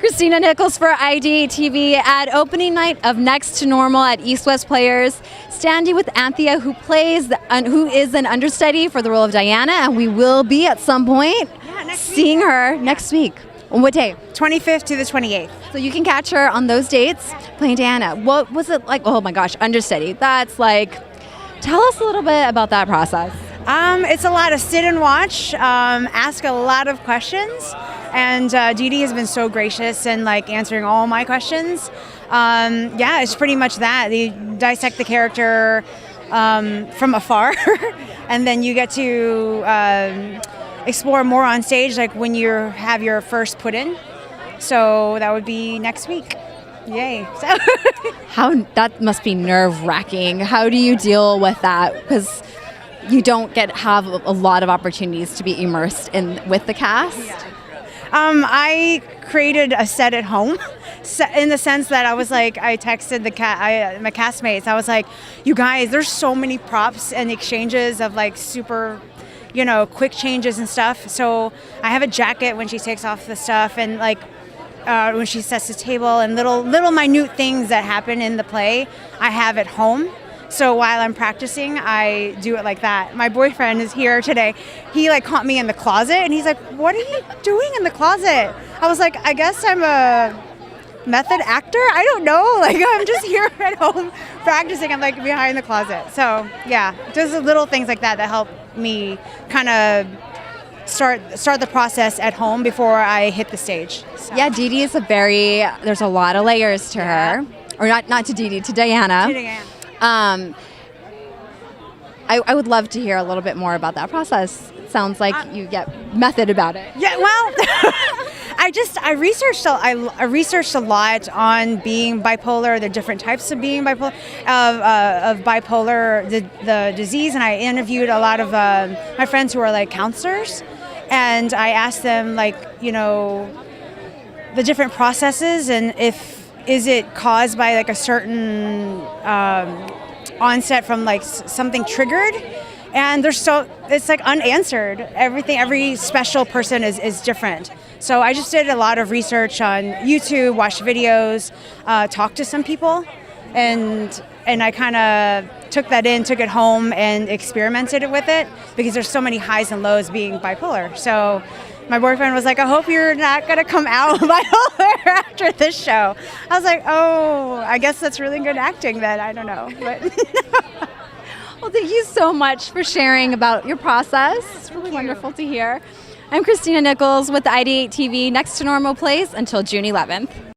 Kristina Nikols for IDTV at opening night of Next to Normal at East West Players, standing with Anthea, who is an understudy for the role of Diana, and we will be at some point seeing her next week. On what day? 25th to the 28th. So you can catch her on those dates playing Diana. What was it like? Oh my gosh, understudy. That's like, tell us a little bit about that process. It's a lot of sit and watch, ask a lot of questions, and Dee Dee has been so gracious in like answering all my questions. It's pretty much that. They dissect the character from afar, and then you get to explore more on stage, like when you have your first put in. So that would be next week. Yay. How that must be nerve-wracking. How do you deal with that? Because you don't have a lot of opportunities to be immersed with the cast. I created a set at home, in the sense that I was like, I texted my castmates. I was like, you guys, there's so many props and exchanges of like super, quick changes and stuff. So I have a jacket when she takes off the stuff, and like when she sets the table, and little minute things that happen in the play, I have at home. So while I'm practicing, I do it like that. My boyfriend is here today. He like caught me in the closet, and he's like, "What are you doing in the closet?" I was like, "I guess I'm a method actor. I don't know. Like I'm just here at home practicing. I'm like behind the closet." So yeah, just little things like that help me kind of start the process at home before I hit the stage. So. Yeah, Dee Dee is there's a lot of layers to her, or not to Dee Dee, to Diana. To Diana. I would love to hear a little bit more about that process. It sounds like you get method about it. Yeah, well, I researched a lot on being bipolar, the different types of being bipolar, of bipolar, the disease, and I interviewed a lot of my friends who are like counselors, and I asked them like, the different processes, and is it caused by like a certain onset from like something triggered, and it's like unanswered. Every special person is different. So I just did a lot of research on YouTube, watched videos, talked to some people, and I kind of took it home and experimented with it, because there's so many highs and lows being bipolar. So my boyfriend was like, "I hope you're not going to come out bipolar after this show." I was like, "Oh, I guess that's really good acting then. I don't know." But Well, thank you so much for sharing about your process. It's really wonderful to hear. I'm Kristina Nikols with the ID8 TV Next to Normal plays until June 11th.